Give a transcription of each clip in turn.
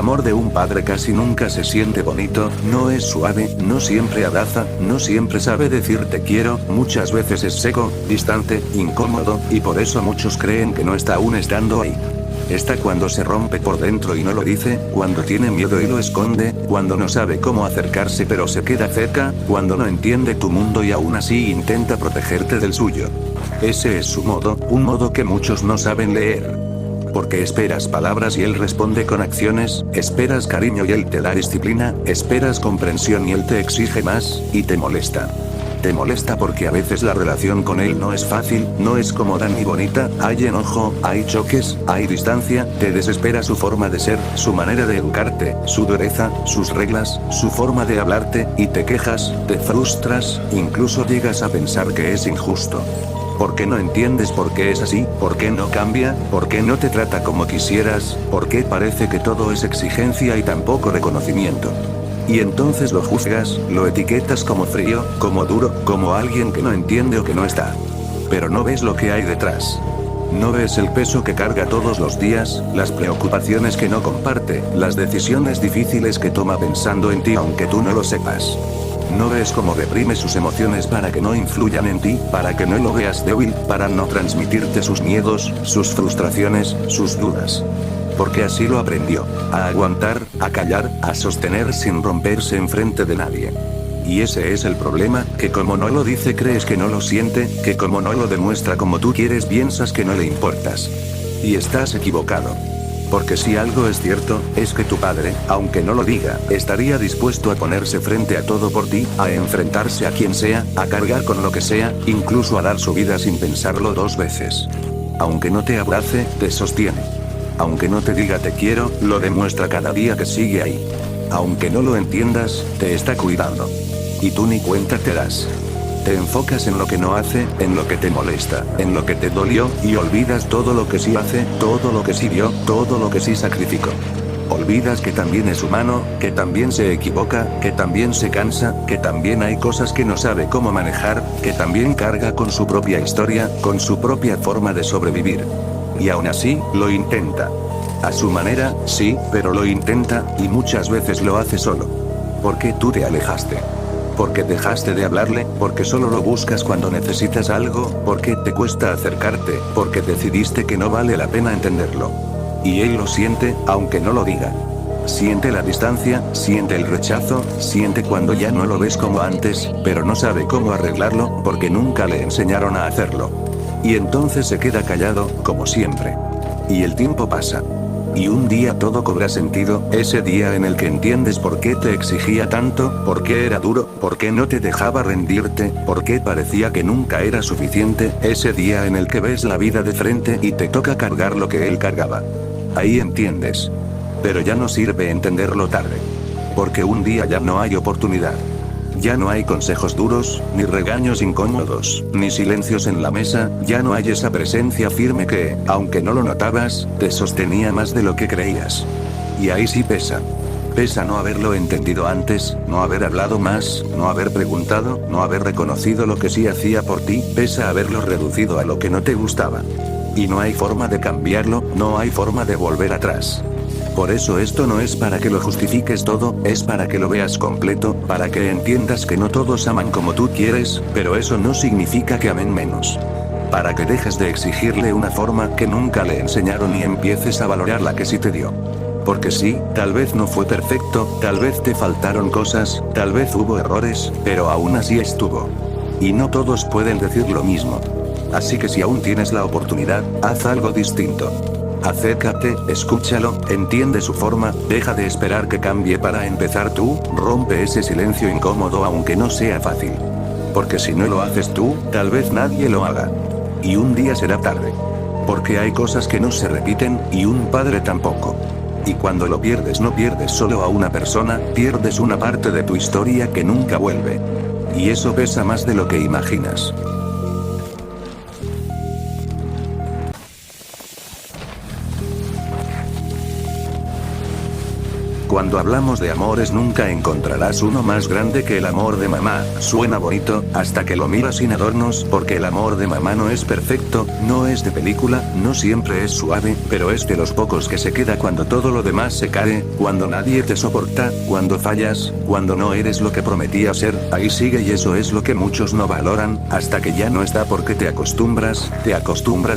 amor de un padre casi nunca se siente bonito, no es suave, no siempre abraza, no siempre sabe decir te quiero, muchas veces es seco, distante, incómodo, y por eso muchos creen que no está aún estando ahí. Está cuando se rompe por dentro y no lo dice, cuando tiene miedo y lo esconde, cuando no sabe cómo acercarse pero se queda cerca, cuando no entiende tu mundo y aún así intenta protegerte del suyo. Ese es su modo, un modo que muchos no saben leer. Porque esperas palabras y él responde con acciones, esperas cariño y él te da disciplina, esperas comprensión y él te exige más, y te molesta. Te molesta porque a veces la relación con él no es fácil, no es cómoda ni bonita, hay enojo, hay choques, hay distancia, te desespera su forma de ser, su manera de educarte, su dureza, sus reglas, su forma de hablarte, y te quejas, te frustras, incluso llegas a pensar que es injusto. ¿Por qué no entiendes por qué es así? ¿Por qué no cambia? ¿Por qué no te trata como quisieras? ¿Por qué parece que todo es exigencia y tan poco reconocimiento? Y entonces lo juzgas, lo etiquetas como frío, como duro, como alguien que no entiende o que no está. Pero no ves lo que hay detrás. No ves el peso que carga todos los días, las preocupaciones que no comparte, las decisiones difíciles que toma pensando en ti aunque tú no lo sepas. No ves cómo reprime sus emociones para que no influyan en ti, para que no lo veas débil, para no transmitirte sus miedos, sus frustraciones, sus dudas. Porque así lo aprendió, a aguantar, a callar, a sostener sin romperse enfrente de nadie. Y ese es el problema, que como no lo dice crees que no lo siente, que como no lo demuestra como tú quieres piensas que no le importas. Y estás equivocado. Porque si algo es cierto, es que tu padre, aunque no lo diga, estaría dispuesto a ponerse frente a todo por ti, a enfrentarse a quien sea, a cargar con lo que sea, incluso a dar su vida sin pensarlo dos veces. Aunque no te abrace, te sostiene. Aunque no te diga te quiero, lo demuestra cada día que sigue ahí. Aunque no lo entiendas, te está cuidando. Y tú ni cuenta te das. Te enfocas en lo que no hace, en lo que te molesta, en lo que te dolió, y olvidas todo lo que sí hace, todo lo que sí dio, todo lo que sí sacrificó. Olvidas que también es humano, que también se equivoca, que también se cansa, que también hay cosas que no sabe cómo manejar, que también carga con su propia historia, con su propia forma de sobrevivir. Y aún así, lo intenta. A su manera, sí, pero lo intenta, y muchas veces lo hace solo. Porque tú te alejaste. Porque dejaste de hablarle, porque solo lo buscas cuando necesitas algo, porque te cuesta acercarte, porque decidiste que no vale la pena entenderlo. Y él lo siente, aunque no lo diga. Siente la distancia, siente el rechazo, siente cuando ya no lo ves como antes, pero no sabe cómo arreglarlo, porque nunca le enseñaron a hacerlo. Y entonces se queda callado, como siempre. Y el tiempo pasa. Y un día todo cobra sentido, ese día en el que entiendes por qué te exigía tanto, por qué era duro, por qué no te dejaba rendirte, por qué parecía que nunca era suficiente, ese día en el que ves la vida de frente y te toca cargar lo que él cargaba. Ahí entiendes. Pero ya no sirve entenderlo tarde. Porque un día ya no hay oportunidad. Ya no hay consejos duros, ni regaños incómodos, ni silencios en la mesa, ya no hay esa presencia firme que, aunque no lo notabas, te sostenía más de lo que creías. Y ahí sí pesa. Pesa no haberlo entendido antes, no haber hablado más, no haber preguntado, no haber reconocido lo que sí hacía por ti, pesa haberlo reducido a lo que no te gustaba. Y no hay forma de cambiarlo, no hay forma de volver atrás. Por eso esto no es para que lo justifiques todo, es para que lo veas completo, para que entiendas que no todos aman como tú quieres, pero eso no significa que amen menos. Para que dejes de exigirle una forma que nunca le enseñaron y empieces a valorar la que sí te dio. Porque sí, tal vez no fue perfecto, tal vez te faltaron cosas, tal vez hubo errores, pero aún así estuvo. Y no todos pueden decir lo mismo. Así que si aún tienes la oportunidad, haz algo distinto. Acércate, escúchalo, entiende su forma, deja de esperar que cambie para empezar tú, rompe ese silencio incómodo aunque no sea fácil. Porque si no lo haces tú, tal vez nadie lo haga. Y un día será tarde. Porque hay cosas que no se repiten, y un padre tampoco. Y cuando lo pierdes no pierdes solo a una persona, pierdes una parte de tu historia que nunca vuelve. Y eso pesa más de lo que imaginas. Cuando hablamos de amores nunca encontrarás uno más grande que el amor de mamá. Suena bonito, hasta que lo miras sin adornos, porque el amor de mamá no es perfecto, no es de película, no siempre es suave, pero es de los pocos que se queda cuando todo lo demás se cae, cuando nadie te soporta, cuando fallas, cuando no eres lo que prometías ser, ahí sigue y eso es lo que muchos no valoran, hasta que ya no está porque te acostumbras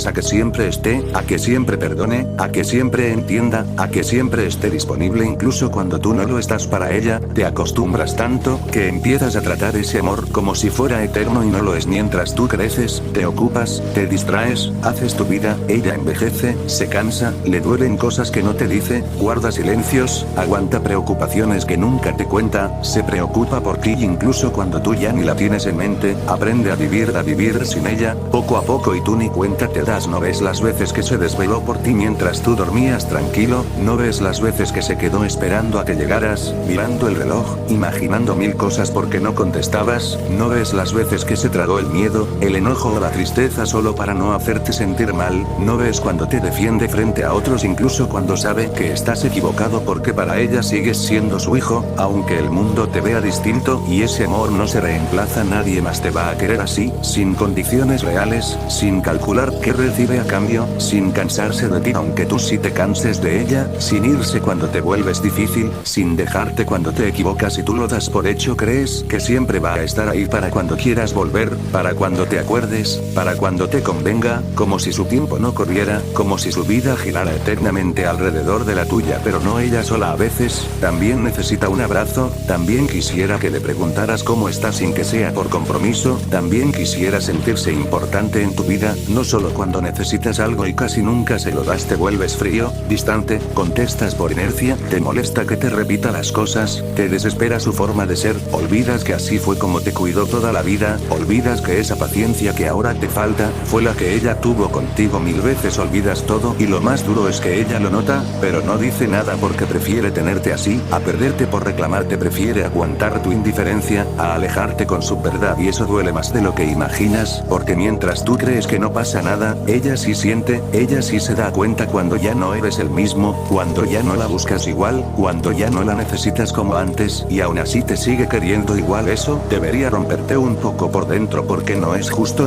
a que siempre esté, a que siempre perdone, a que siempre entienda, a que siempre esté disponible incluso cuando tú no lo estás para ella, te acostumbras tanto, que empiezas a tratar ese amor como si fuera eterno y no lo es mientras tú creces, te ocupas, te distraes, haces tu vida, ella envejece, se cansa, le duelen cosas que no te dice, guarda silencios, aguanta preocupaciones que nunca te cuenta, se preocupa por ti incluso cuando tú ya ni la tienes en mente, aprende a vivir sin ella, poco a poco y tú ni cuenta te das. No ves las veces que se desveló por ti mientras tú dormías tranquilo, no ves las veces que se quedó esperando a que llegaras, mirando el reloj, imaginando mil cosas porque no contestabas, no ves las veces que se tragó el miedo, el enojo o la tristeza solo para no hacerte sentir mal, no ves cuando te defiende frente a otros incluso cuando sabe que estás equivocado porque para ella sigues siendo su hijo, aunque el mundo te vea distinto y ese amor no se reemplaza, nadie más te va a querer así, sin condiciones reales, sin calcular qué recibe a cambio, sin cansarse de ti aunque tú sí te canses de ella, sin irse cuando te vuelves difícil, sin dejarte cuando te equivocas y tú lo das por hecho, crees que siempre va a estar ahí para cuando quieras volver, para cuando te acuerdes, para cuando te convenga, como si su tiempo no corriera, como si su vida girara eternamente alrededor de la tuya, pero no ella sola a veces, también necesita un abrazo, también quisiera que le preguntaras cómo está sin que sea por compromiso, también quisiera sentirse importante en tu vida, no solo cuando necesitas algo y casi nunca se lo das, te vuelves frío, distante, contestas por inercia, te molesta que te repita las cosas, te desespera su forma de ser, olvidas que así fue como te cuidó toda la vida, olvidas que esa paciencia que ahora te falta, fue la que ella tuvo contigo mil veces, olvidas todo y lo más duro es que ella lo nota, pero no dice nada porque prefiere tenerte así, a perderte por reclamarte, prefiere aguantar tu indiferencia, a alejarte con su verdad y eso duele más de lo que imaginas, porque mientras tú crees que no pasa nada, ella sí siente, ella sí se da cuenta cuando ya no eres el mismo, cuando ya no la buscas igual, cuando ya no la necesitas como antes, y aún así te sigue queriendo igual. Eso debería romperte un poco por dentro porque no es justo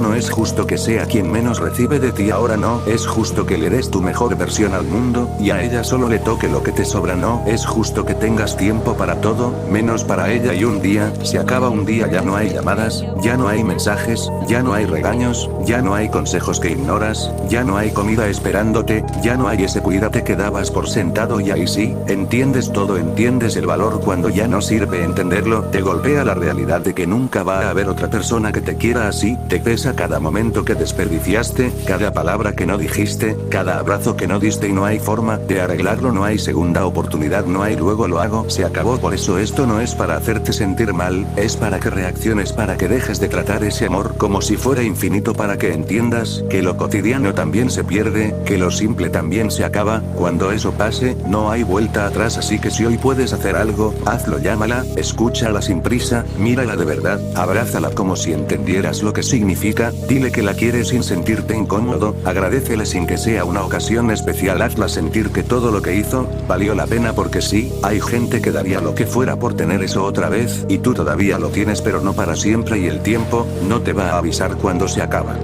que sea quien menos recibe de ti ahora, no es justo que le des tu mejor versión al mundo, y a ella solo le toque lo que te sobra, no es justo que tengas tiempo para todo, menos para ella y un día, se acaba un día, ya no hay llamadas, ya no hay mensajes, ya no hay regaños, ya no hay consejos que ignoras, ya no hay comida esperándote, ya no hay ese cuídate que dabas por sentado y ahí sí, entiendes todo, entiendes el valor cuando ya no sirve entenderlo, te golpea la realidad de que nunca va a haber otra persona que te quiera así, te pesa cada momento que desperdiciaste, cada palabra que no dijiste, cada abrazo que no diste y no hay forma de arreglarlo, no hay segunda oportunidad, no hay luego lo hago, se acabó. Por eso esto no es para hacerte sentir mal, es para que reacciones, para que dejes de tratar ese amor como si fuera infinito, para que entiendas que lo cotidiano también se pierde, que lo simple también se acaba, cuando eso pase, no hay vuelta atrás, así que si hoy puedes hacer algo, hazlo, llámala, escúchala sin prisa, mírala de verdad, abrázala como si entendieras lo que significa, dile que la quieres sin sentirte incómodo, agradécele sin que sea una ocasión especial, hazla sentir que todo lo que hizo, valió la pena porque sí, hay gente que daría lo que fuera por tener eso otra vez, y tú todavía lo tienes pero no para siempre y el tiempo, no te va a avisar cuando se acaba.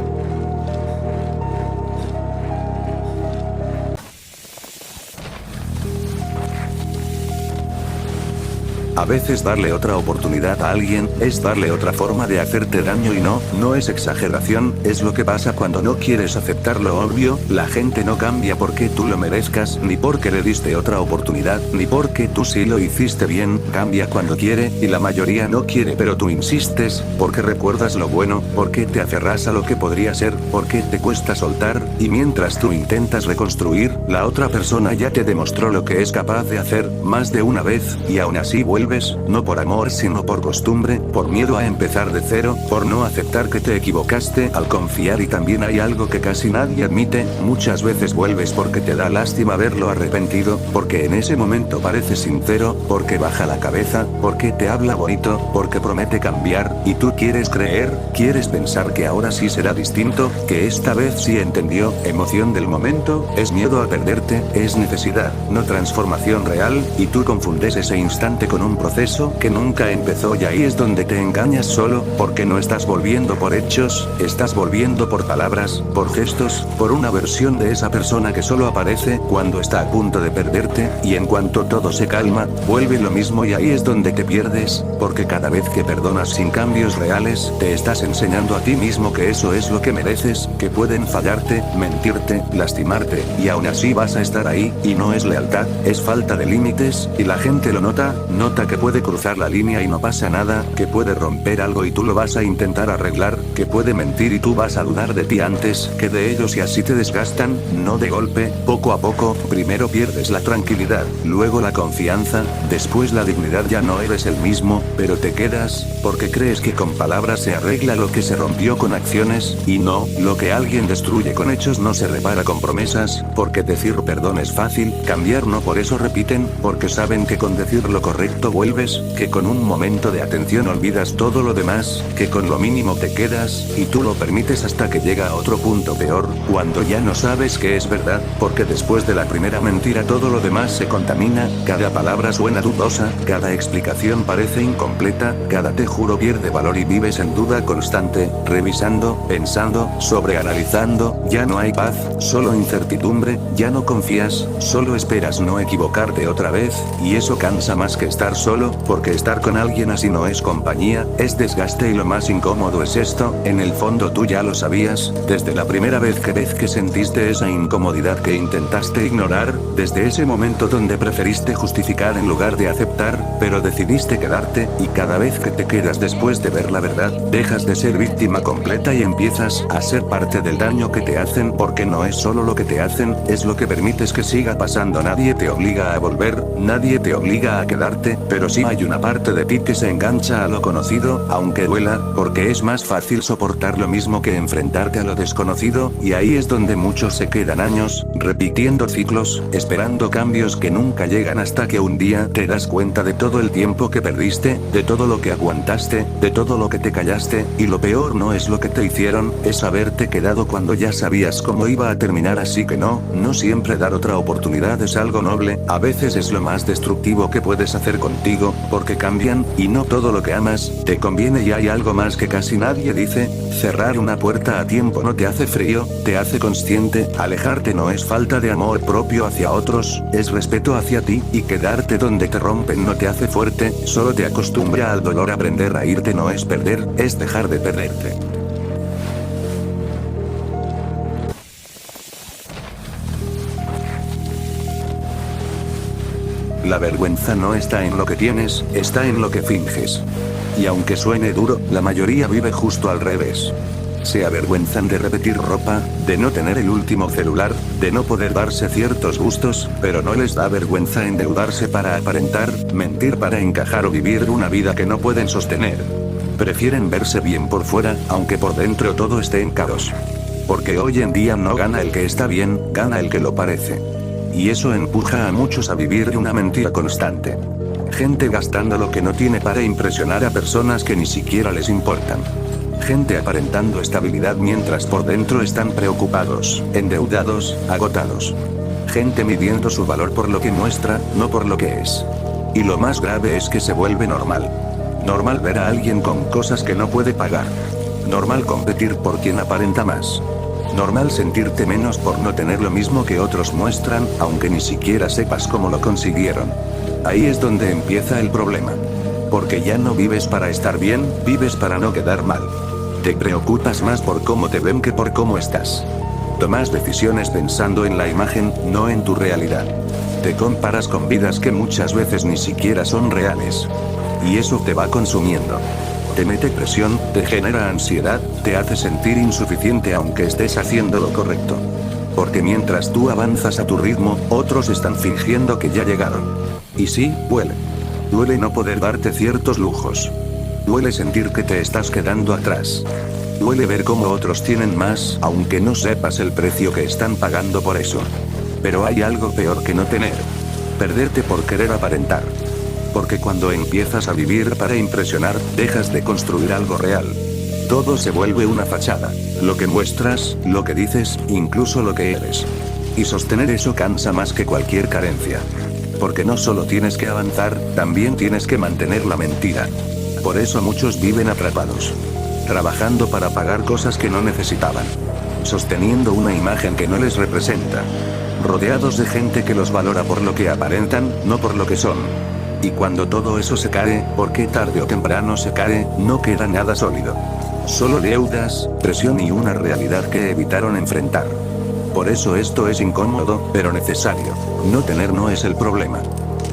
A veces darle otra oportunidad a alguien, es darle otra forma de hacerte daño y no es exageración, es lo que pasa cuando no quieres aceptar lo obvio, la gente no cambia porque tú lo merezcas, ni porque le diste otra oportunidad, ni porque tú sí lo hiciste bien, cambia cuando quiere, y la mayoría no quiere pero tú insistes, porque recuerdas lo bueno, porque te aferras a lo que podría ser, porque te cuesta soltar, y mientras tú intentas reconstruir, la otra persona ya te demostró lo que es capaz de hacer, más de una vez, y aún así vuelve vuelves, no por amor sino por costumbre, por miedo a empezar de cero, por no aceptar que te equivocaste al confiar. Y también hay algo que casi nadie admite, muchas veces vuelves porque te da lástima verlo arrepentido, porque en ese momento parece sincero, porque baja la cabeza, porque te habla bonito, porque promete cambiar, y tú quieres creer, quieres pensar que ahora sí será distinto, que esta vez sí entendió. Emoción del momento, es miedo a perderte, es necesidad, no transformación real, y tú confundes ese instante con un proceso que nunca empezó. Y ahí es donde te engañas solo, porque no estás volviendo por hechos, estás volviendo por palabras, por gestos, por una versión de esa persona que solo aparece cuando está a punto de perderte, y en cuanto todo se calma, vuelve lo mismo. Y ahí es donde te pierdes, porque cada vez que perdonas sin cambios reales, te estás enseñando a ti mismo que eso es lo que mereces, que pueden fallarte, mentirte, lastimarte, y aún así vas a estar ahí, y no es lealtad, es falta de límites, y la gente lo nota, nota que puede cruzar la línea y no pasa nada, que puede romper algo y tú lo vas a intentar arreglar, que puede mentir y tú vas a dudar de ti antes que de ellos, y así te desgastan, no de golpe, poco a poco. Primero pierdes la tranquilidad, luego la confianza, después la dignidad. Ya no eres el mismo, pero te quedas, porque crees que con palabras se arregla lo que se rompió con acciones, y no, lo que alguien destruye con hechos no se repara con promesas, porque decir perdón es fácil, cambiar no. Por eso repiten, porque saben que con decir lo correcto vuelves, que con un momento de atención olvidas todo lo demás, que con lo mínimo te quedas, y tú lo permites hasta que llega a otro punto peor, cuando ya no sabes que es verdad, porque después de la primera mentira todo lo demás se contamina, cada palabra suena dudosa, cada explicación parece incompleta, cada te juro pierde valor y vives en duda constante, revisando, pensando, sobreanalizando. Ya no hay paz, solo incertidumbre, ya no confías, solo esperas no equivocarte otra vez, y eso cansa más que estar solo, porque estar con alguien así no es compañía, es desgaste. Y lo más incómodo es esto, en el fondo tú ya lo sabías, desde la primera vez que sentiste esa incomodidad que intentaste ignorar, desde ese momento donde preferiste justificar en lugar de aceptar, pero decidiste quedarte, y cada vez que te quedas después de ver la verdad, dejas de ser víctima completa y empiezas a ser parte del daño que te hacen, porque no es solo lo que te hacen, es lo que permites que siga pasando. Nadie te obliga a volver, nadie te obliga a quedarte, pero sí hay una parte de ti que se engancha a lo conocido, aunque duela, porque es más fácil soportar lo mismo que enfrentarte a lo desconocido, y ahí es donde muchos se quedan años, repitiendo ciclos, esperando cambios que nunca llegan, hasta que un día te das cuenta de todo el tiempo que perdiste, de todo lo que aguantaste, de todo lo que te callaste, y lo peor no es lo que te hicieron, es haberte quedado cuando ya sabías cómo iba a terminar. Así que no siempre dar otra oportunidad es algo noble, a veces es lo más destructivo que puedes hacer contigo, porque cambian, y no todo lo que amas te conviene. Y hay algo más que casi nadie dice, cerrar una puerta a tiempo no te hace frío, te hace consciente. Alejarte no es falta de amor propio hacia otros, es respeto hacia ti, y quedarte donde te rompen no te hace fuerte, solo te acostumbra al dolor. Aprender a irte no es perder, es dejar de perderte. La vergüenza no está en lo que tienes, está en lo que finges. Y aunque suene duro, la mayoría vive justo al revés. Se avergüenzan de repetir ropa, de no tener el último celular, de no poder darse ciertos gustos, pero no les da vergüenza endeudarse para aparentar, mentir para encajar o vivir una vida que no pueden sostener. Prefieren verse bien por fuera, aunque por dentro todo esté en caos. Porque hoy en día no gana el que está bien, gana el que lo parece. Y eso empuja a muchos a vivir de una mentira constante. Gente gastando lo que no tiene para impresionar a personas que ni siquiera les importan. Gente aparentando estabilidad mientras por dentro están preocupados, endeudados, agotados. Gente midiendo su valor por lo que muestra, no por lo que es. Y lo más grave es que se vuelve normal. Normal ver a alguien con cosas que no puede pagar. Normal competir por quien aparenta más. Normal sentirte menos por no tener lo mismo que otros muestran, aunque ni siquiera sepas cómo lo consiguieron. Ahí es donde empieza el problema. Porque ya no vives para estar bien, vives para no quedar mal. Te preocupas más por cómo te ven que por cómo estás. Tomas decisiones pensando en la imagen, no en tu realidad. Te comparas con vidas que muchas veces ni siquiera son reales. Y eso te va consumiendo. Te mete presión, te genera ansiedad, te hace sentir insuficiente aunque estés haciendo lo correcto. Porque mientras tú avanzas a tu ritmo, otros están fingiendo que ya llegaron. Y sí, vuelen. Duele no poder darte ciertos lujos. Duele sentir que te estás quedando atrás. Duele ver cómo otros tienen más, aunque no sepas el precio que están pagando por eso. Pero hay algo peor que no tener. Perderte por querer aparentar. Porque cuando empiezas a vivir para impresionar, dejas de construir algo real. Todo se vuelve una fachada. Lo que muestras, lo que dices, incluso lo que eres. Y sostener eso cansa más que cualquier carencia. Porque no solo tienes que avanzar, también tienes que mantener la mentira. Por eso muchos viven atrapados. Trabajando para pagar cosas que no necesitaban. Sosteniendo una imagen que no les representa. Rodeados de gente que los valora por lo que aparentan, no por lo que son. Y cuando todo eso se cae, porque tarde o temprano se cae, no queda nada sólido. Solo deudas, presión y una realidad que evitaron enfrentar. Por eso esto es incómodo, pero necesario. No tener no es el problema.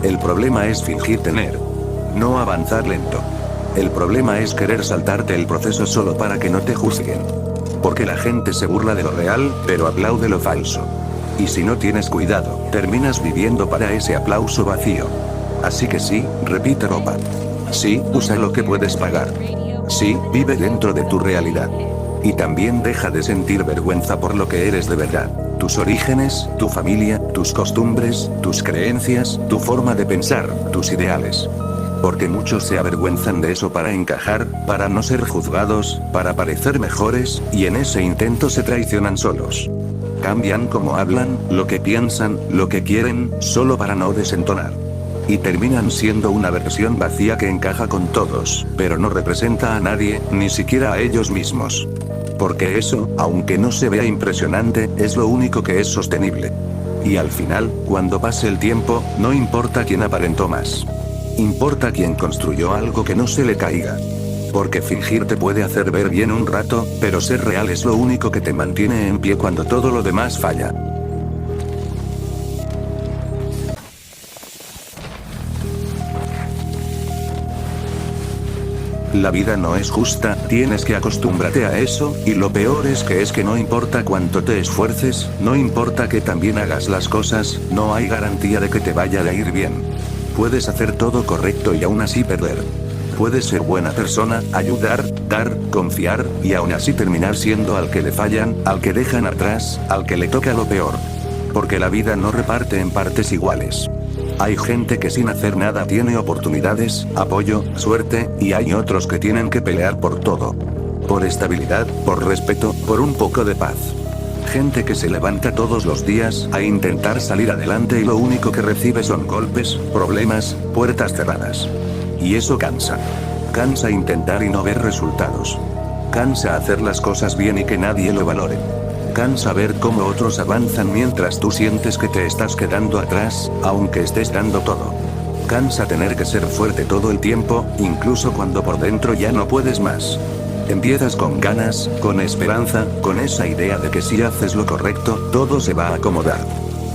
El problema es fingir tener. No avanzar lento. El problema es querer saltarte el proceso solo para que no te juzguen. Porque la gente se burla de lo real, pero aplaude lo falso. Y si no tienes cuidado, terminas viviendo para ese aplauso vacío. Así que sí, repite ropa. Sí, usa lo que puedes pagar. Sí, vive dentro de tu realidad. Y también deja de sentir vergüenza por lo que eres de verdad. Tus orígenes, tu familia, tus costumbres, tus creencias, tu forma de pensar, tus ideales. Porque muchos se avergüenzan de eso para encajar, para no ser juzgados, para parecer mejores, y en ese intento se traicionan solos. Cambian cómo hablan, lo que piensan, lo que quieren, solo para no desentonar. Y terminan siendo una versión vacía que encaja con todos, pero no representa a nadie, ni siquiera a ellos mismos. Porque eso, aunque no se vea impresionante, es lo único que es sostenible. Y al final, cuando pase el tiempo, no importa quién aparentó más. Importa quien construyó algo que no se le caiga. Porque fingir te puede hacer ver bien un rato, pero ser real es lo único que te mantiene en pie cuando todo lo demás falla. La vida no es justa, tienes que acostumbrarte a eso, y lo peor es que no importa cuánto te esfuerces, no importa que también hagas las cosas, no hay garantía de que te vaya a ir bien. Puedes hacer todo correcto y aún así perder. Puedes ser buena persona, ayudar, dar, confiar, y aún así terminar siendo al que le fallan, al que dejan atrás, al que le toca lo peor. Porque la vida no reparte en partes iguales. Hay gente que sin hacer nada tiene oportunidades, apoyo, suerte, y hay otros que tienen que pelear por todo. Por estabilidad, por respeto, por un poco de paz. Gente que se levanta todos los días a intentar salir adelante y lo único que recibe son golpes, problemas, puertas cerradas. Y eso cansa. Cansa intentar y no ver resultados. Cansa hacer las cosas bien y que nadie lo valore. Cansa ver cómo otros avanzan mientras tú sientes que te estás quedando atrás, aunque estés dando todo. Cansa tener que ser fuerte todo el tiempo, incluso cuando por dentro ya no puedes más. Empiezas con ganas, con esperanza, con esa idea de que si haces lo correcto, todo se va a acomodar.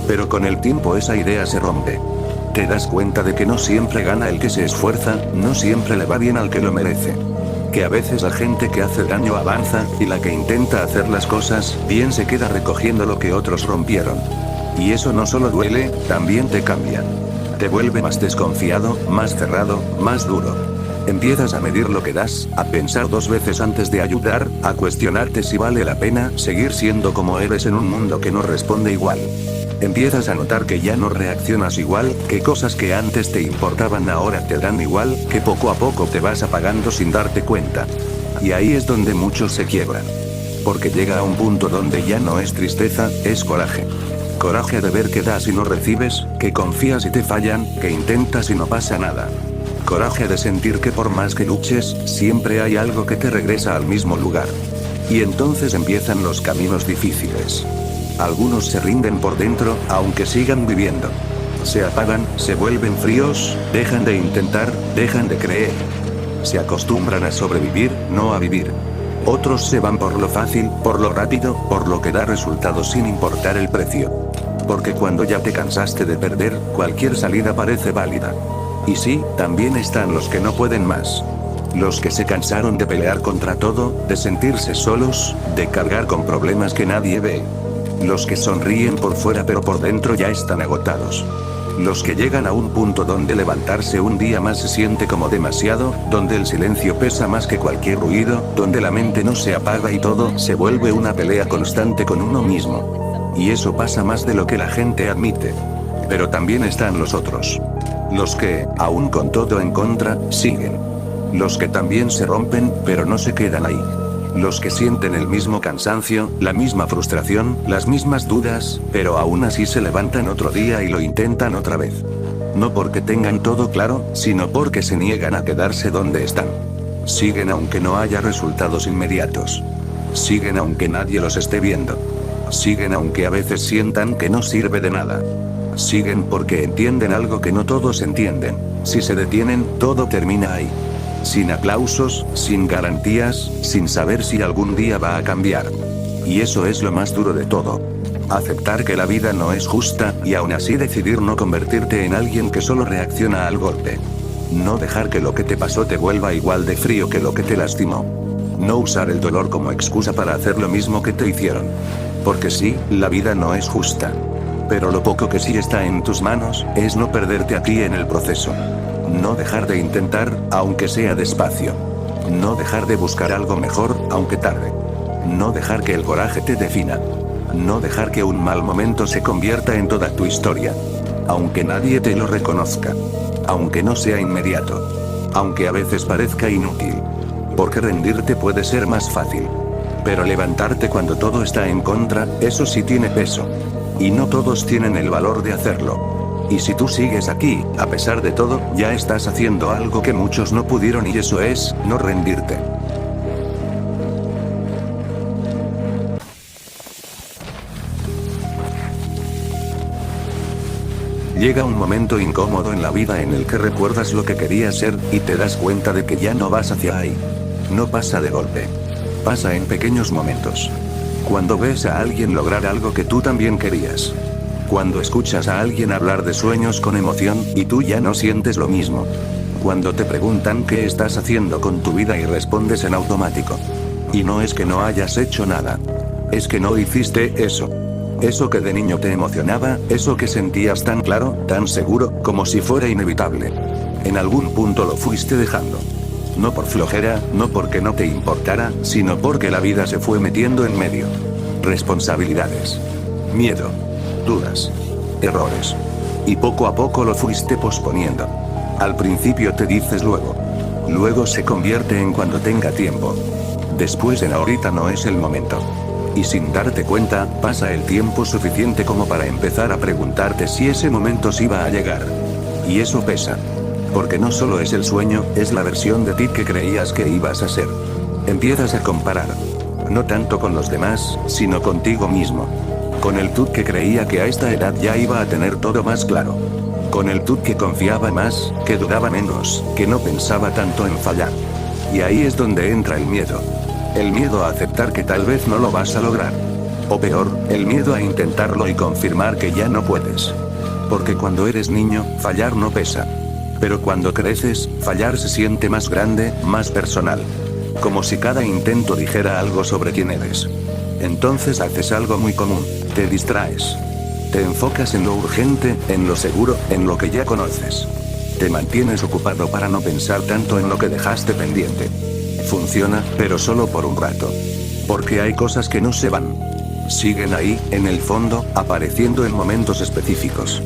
Pero con el tiempo esa idea se rompe. Te das cuenta de que no siempre gana el que se esfuerza, no siempre le va bien al que lo merece. Que a veces la gente que hace daño avanza, y la que intenta hacer las cosas bien se queda recogiendo lo que otros rompieron. Y eso no solo duele, también te cambia. Te vuelve más desconfiado, más cerrado, más duro. Empiezas a medir lo que das, a pensar dos veces antes de ayudar, a cuestionarte si vale la pena seguir siendo como eres en un mundo que no responde igual. Empiezas a notar que ya no reaccionas igual, que cosas que antes te importaban ahora te dan igual, que poco a poco te vas apagando sin darte cuenta. Y ahí es donde muchos se quiebran. Porque llega a un punto donde ya no es tristeza, es coraje. Coraje de ver que das y no recibes, que confías y te fallan, que intentas y no pasa nada. Coraje de sentir que por más que luches, siempre hay algo que te regresa al mismo lugar. Y entonces empiezan los caminos difíciles. Algunos se rinden por dentro, aunque sigan viviendo. Se apagan, se vuelven fríos, dejan de intentar, dejan de creer. Se acostumbran a sobrevivir, no a vivir. Otros se van por lo fácil, por lo rápido, por lo que da resultados sin importar el precio. Porque cuando ya te cansaste de perder, cualquier salida parece válida. Y sí, también están los que no pueden más. Los que se cansaron de pelear contra todo, de sentirse solos, de cargar con problemas que nadie ve. Los que sonríen por fuera pero por dentro ya están agotados. Los que llegan a un punto donde levantarse un día más se siente como demasiado, donde el silencio pesa más que cualquier ruido, donde la mente no se apaga y todo se vuelve una pelea constante con uno mismo. Y eso pasa más de lo que la gente admite. Pero también están los otros. Los que, aún con todo en contra, siguen. Los que también se rompen, pero no se quedan ahí. Los que sienten el mismo cansancio, la misma frustración, las mismas dudas, pero aún así se levantan otro día y lo intentan otra vez. No porque tengan todo claro, sino porque se niegan a quedarse donde están. Siguen aunque no haya resultados inmediatos. Siguen aunque nadie los esté viendo. Siguen aunque a veces sientan que no sirve de nada. Siguen porque entienden algo que no todos entienden. Si se detienen, todo termina ahí. Sin aplausos, sin garantías, sin saber si algún día va a cambiar. Y eso es lo más duro de todo. Aceptar que la vida no es justa, y aún así decidir no convertirte en alguien que solo reacciona al golpe. No dejar que lo que te pasó te vuelva igual de frío que lo que te lastimó. No usar el dolor como excusa para hacer lo mismo que te hicieron. Porque sí, la vida no es justa. Pero lo poco que sí está en tus manos, es no perderte a ti en el proceso. No dejar de intentar, aunque sea despacio. No dejar de buscar algo mejor, aunque tarde. No dejar que el coraje te defina. No dejar que un mal momento se convierta en toda tu historia. Aunque nadie te lo reconozca. Aunque no sea inmediato. Aunque a veces parezca inútil. Porque rendirte puede ser más fácil. Pero levantarte cuando todo está en contra, eso sí tiene peso. Y no todos tienen el valor de hacerlo. Y si tú sigues aquí, a pesar de todo, ya estás haciendo algo que muchos no pudieron, y eso es, no rendirte. Llega un momento incómodo en la vida en el que recuerdas lo que querías ser, y te das cuenta de que ya no vas hacia ahí. No pasa de golpe. Pasa en pequeños momentos. Cuando ves a alguien lograr algo que tú también querías. Cuando escuchas a alguien hablar de sueños con emoción, y tú ya no sientes lo mismo. Cuando te preguntan qué estás haciendo con tu vida y respondes en automático. Y no es que no hayas hecho nada. Es que no hiciste eso. Eso que de niño te emocionaba, eso que sentías tan claro, tan seguro, como si fuera inevitable. En algún punto lo fuiste dejando. No por flojera, no porque no te importara, sino porque la vida se fue metiendo en medio. Responsabilidades. Miedo. Dudas. Errores. Y poco a poco lo fuiste posponiendo. Al principio te dices luego. Luego se convierte en cuando tenga tiempo. Después en ahorita no es el momento. Y sin darte cuenta, pasa el tiempo suficiente como para empezar a preguntarte si ese momento sí va a llegar. Y eso pesa. Porque no solo es el sueño, es la versión de ti que creías que ibas a ser. Empiezas a comparar. No tanto con los demás, sino contigo mismo. Con el tú que creía que a esta edad ya iba a tener todo más claro. Con el tú que confiaba más, que dudaba menos, que no pensaba tanto en fallar. Y ahí es donde entra el miedo. El miedo a aceptar que tal vez no lo vas a lograr. O peor, el miedo a intentarlo y confirmar que ya no puedes. Porque cuando eres niño, fallar no pesa. Pero cuando creces, fallar se siente más grande, más personal. Como si cada intento dijera algo sobre quién eres. Entonces haces algo muy común, te distraes. Te enfocas en lo urgente, en lo seguro, en lo que ya conoces. Te mantienes ocupado para no pensar tanto en lo que dejaste pendiente. Funciona, pero solo por un rato. Porque hay cosas que no se van. Siguen ahí, en el fondo, apareciendo en momentos específicos.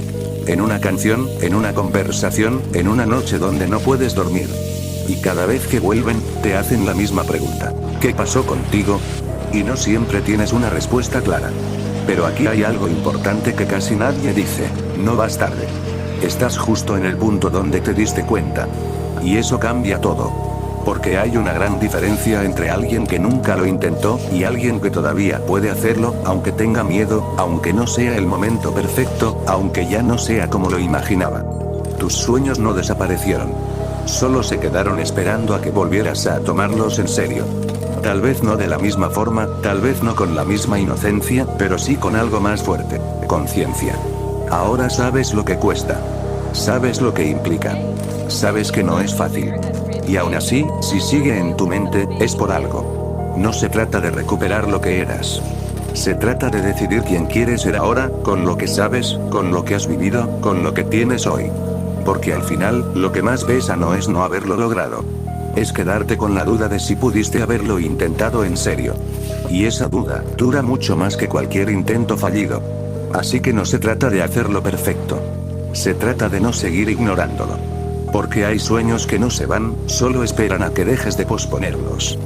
En una canción, en una conversación, en una noche donde no puedes dormir. Y cada vez que vuelven, te hacen la misma pregunta. ¿Qué pasó contigo? Y no siempre tienes una respuesta clara. Pero aquí hay algo importante que casi nadie dice. No vas tarde. Estás justo en el punto donde te diste cuenta. Y eso cambia todo. Porque hay una gran diferencia entre alguien que nunca lo intentó, y alguien que todavía puede hacerlo, aunque tenga miedo, aunque no sea el momento perfecto, aunque ya no sea como lo imaginaba. Tus sueños no desaparecieron. Solo se quedaron esperando a que volvieras a tomarlos en serio. Tal vez no de la misma forma, tal vez no con la misma inocencia, pero sí con algo más fuerte, conciencia. Ahora sabes lo que cuesta. Sabes lo que implica. Sabes que no es fácil. Y aún así, si sigue en tu mente, es por algo. No se trata de recuperar lo que eras. Se trata de decidir quién quieres ser ahora, con lo que sabes, con lo que has vivido, con lo que tienes hoy. Porque al final, lo que más pesa no es no haberlo logrado. Es quedarte con la duda de si pudiste haberlo intentado en serio. Y esa duda, dura mucho más que cualquier intento fallido. Así que no se trata de hacerlo perfecto. Se trata de no seguir ignorándolo. Porque hay sueños que no se van, solo esperan a que dejes de posponerlos.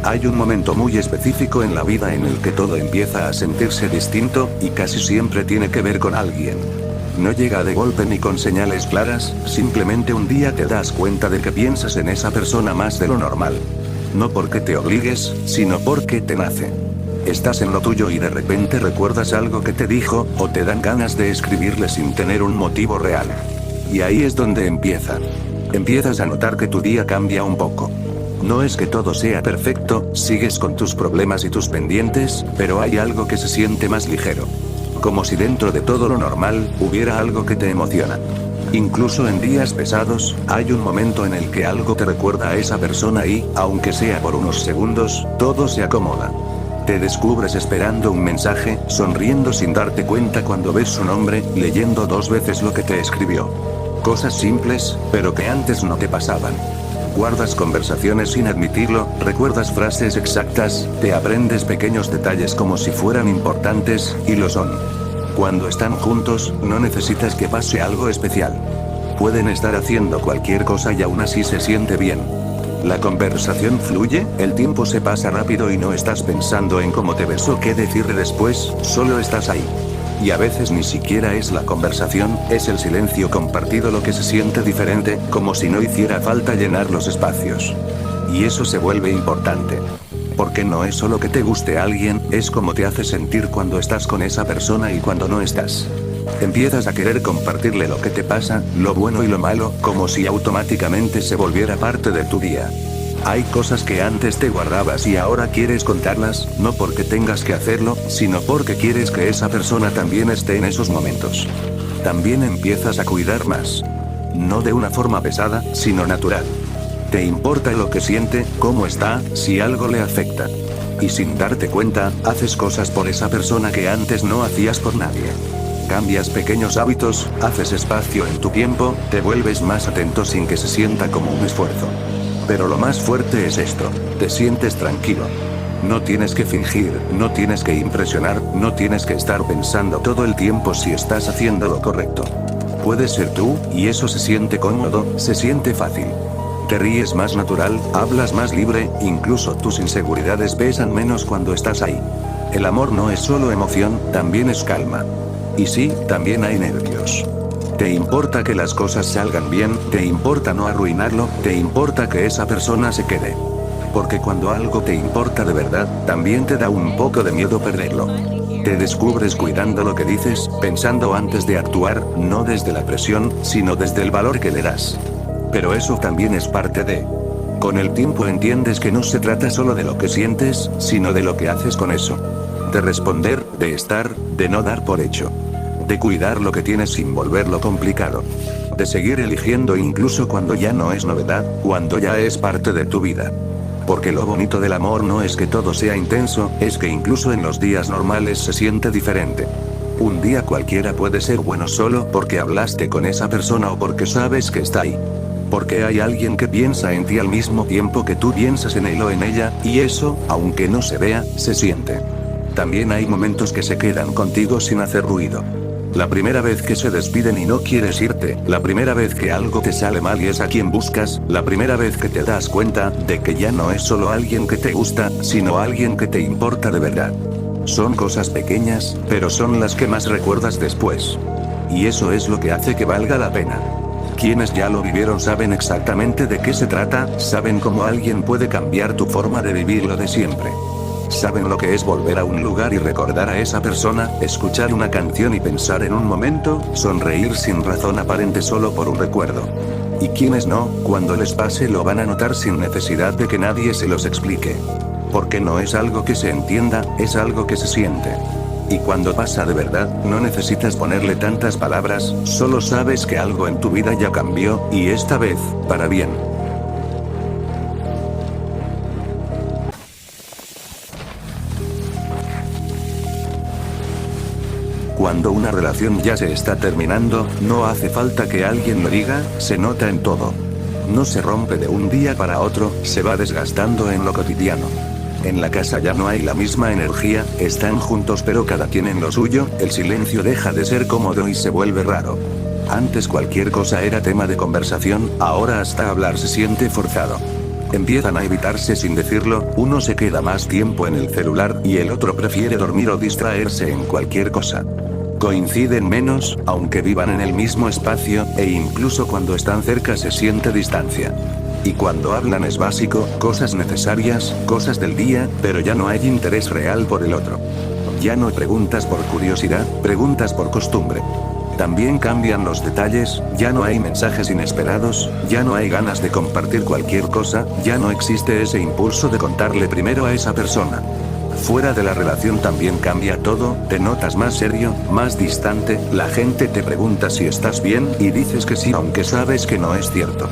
Hay un momento muy específico en la vida en el que todo empieza a sentirse distinto, y casi siempre tiene que ver con alguien. No llega de golpe ni con señales claras, simplemente un día te das cuenta de que piensas en esa persona más de lo normal. No porque te obligues, sino porque te nace. Estás en lo tuyo y de repente recuerdas algo que te dijo, o te dan ganas de escribirle sin tener un motivo real. Y ahí es donde empieza. Empiezas a notar que tu día cambia un poco. No es que todo sea perfecto, sigues con tus problemas y tus pendientes, pero hay algo que se siente más ligero. Como si dentro de todo lo normal, hubiera algo que te emociona. Incluso en días pesados, hay un momento en el que algo te recuerda a esa persona y, aunque sea por unos segundos, todo se acomoda. Te descubres esperando un mensaje, sonriendo sin darte cuenta cuando ves su nombre, leyendo 2 veces lo que te escribió. Cosas simples, pero que antes no te pasaban. Guardas conversaciones sin admitirlo, recuerdas frases exactas, te aprendes pequeños detalles como si fueran importantes, y lo son. Cuando están juntos, no necesitas que pase algo especial. Pueden estar haciendo cualquier cosa y aún así se siente bien. La conversación fluye, el tiempo se pasa rápido y no estás pensando en cómo te ves o qué decirle después, solo estás ahí. Y a veces ni siquiera es la conversación, es el silencio compartido lo que se siente diferente, como si no hiciera falta llenar los espacios. Y eso se vuelve importante. Porque no es solo que te guste alguien, es como te hace sentir cuando estás con esa persona y cuando no estás. Empiezas a querer compartirle lo que te pasa, lo bueno y lo malo, como si automáticamente se volviera parte de tu día. Hay cosas que antes te guardabas y ahora quieres contarlas, no porque tengas que hacerlo, sino porque quieres que esa persona también esté en esos momentos. También empiezas a cuidar más. No de una forma pesada, sino natural. Te importa lo que siente, cómo está, si algo le afecta. Y sin darte cuenta, haces cosas por esa persona que antes no hacías por nadie. Cambias pequeños hábitos, haces espacio en tu tiempo, te vuelves más atento sin que se sienta como un esfuerzo. Pero lo más fuerte es esto, te sientes tranquilo. No tienes que fingir, no tienes que impresionar, no tienes que estar pensando todo el tiempo si estás haciendo lo correcto. Puedes ser tú, y eso se siente cómodo, se siente fácil. Te ríes más natural, hablas más libre, incluso tus inseguridades pesan menos cuando estás ahí. El amor no es solo emoción, también es calma. Y sí, también hay nervios. Te importa que las cosas salgan bien, te importa no arruinarlo, te importa que esa persona se quede. Porque cuando algo te importa de verdad, también te da un poco de miedo perderlo. Te descubres cuidando lo que dices, pensando antes de actuar, no desde la presión, sino desde el valor que le das. Pero eso también es parte de... Con el tiempo entiendes que no se trata solo de lo que sientes, sino de lo que haces con eso. De responder, de estar, de no dar por hecho. De cuidar lo que tienes sin volverlo complicado. De seguir eligiendo incluso cuando ya no es novedad, cuando ya es parte de tu vida. Porque lo bonito del amor no es que todo sea intenso, es que incluso en los días normales se siente diferente. Un día cualquiera puede ser bueno solo porque hablaste con esa persona o porque sabes que está ahí. Porque hay alguien que piensa en ti al mismo tiempo que tú piensas en él o en ella, y eso, aunque no se vea, se siente. También hay momentos que se quedan contigo sin hacer ruido. La primera vez que se despiden y no quieres irte, la primera vez que algo te sale mal y es a quien buscas, la primera vez que te das cuenta de que ya no es solo alguien que te gusta, sino alguien que te importa de verdad. Son cosas pequeñas, pero son las que más recuerdas después. Y eso es lo que hace que valga la pena. Quienes ya lo vivieron saben exactamente de qué se trata, saben cómo alguien puede cambiar tu forma de vivir lo de siempre. Saben lo que es volver a un lugar y recordar a esa persona, escuchar una canción y pensar en un momento, sonreír sin razón aparente solo por un recuerdo. Y quienes no, cuando les pase lo van a notar sin necesidad de que nadie se los explique. Porque no es algo que se entienda, es algo que se siente. Y cuando pasa de verdad, no necesitas ponerle tantas palabras, solo sabes que algo en tu vida ya cambió, y esta vez, para bien. Cuando una relación ya se está terminando, no hace falta que alguien lo diga, se nota en todo. No se rompe de un día para otro, se va desgastando en lo cotidiano. En la casa ya no hay la misma energía, están juntos pero cada quien en lo suyo, el silencio deja de ser cómodo y se vuelve raro. Antes cualquier cosa era tema de conversación, ahora hasta hablar se siente forzado. Empiezan a evitarse sin decirlo, uno se queda más tiempo en el celular y el otro prefiere dormir o distraerse en cualquier cosa. Coinciden menos, aunque vivan en el mismo espacio, e incluso cuando están cerca se siente distancia. Y cuando hablan es básico, cosas necesarias, cosas del día, pero ya no hay interés real por el otro. Ya no preguntas por curiosidad, preguntas por costumbre. También cambian los detalles, ya no hay mensajes inesperados, ya no hay ganas de compartir cualquier cosa, ya no existe ese impulso de contarle primero a esa persona. Fuera de la relación también cambia todo, te notas más serio, más distante, la gente te pregunta si estás bien, y dices que sí aunque sabes que no es cierto.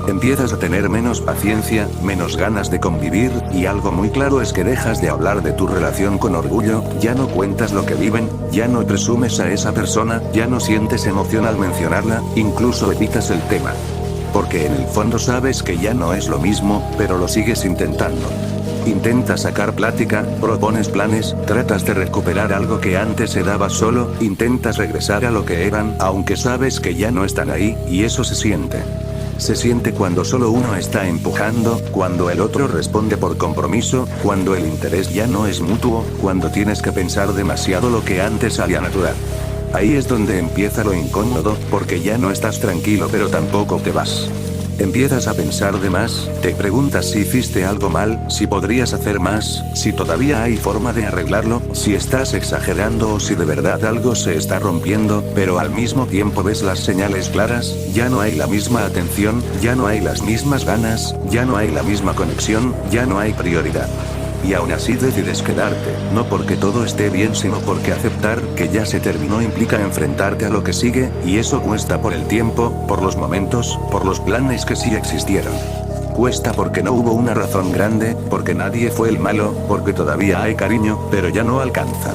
Empiezas a tener menos paciencia, menos ganas de convivir, y algo muy claro es que dejas de hablar de tu relación con orgullo, ya no cuentas lo que viven, ya no presumes a esa persona, ya no sientes emoción al mencionarla, incluso evitas el tema. Porque en el fondo sabes que ya no es lo mismo, pero lo sigues intentando. Intentas sacar plática, propones planes, tratas de recuperar algo que antes se daba solo, intentas regresar a lo que eran, aunque sabes que ya no están ahí, y eso se siente. Se siente cuando solo uno está empujando, cuando el otro responde por compromiso, cuando el interés ya no es mutuo, cuando tienes que pensar demasiado lo que antes salía natural. Ahí es donde empieza lo incómodo, porque ya no estás tranquilo pero tampoco te vas. Empiezas a pensar de más, te preguntas si hiciste algo mal, si podrías hacer más, si todavía hay forma de arreglarlo, si estás exagerando o si de verdad algo se está rompiendo, pero al mismo tiempo ves las señales claras, ya no hay la misma atención, ya no hay las mismas ganas, ya no hay la misma conexión, ya no hay prioridad. Y aún así decides quedarte, no porque todo esté bien sino porque aceptar que ya se terminó implica enfrentarte a lo que sigue, y eso cuesta por el tiempo, por los momentos, por los planes que sí existieron. Cuesta porque no hubo una razón grande, porque nadie fue el malo, porque todavía hay cariño, pero ya no alcanza.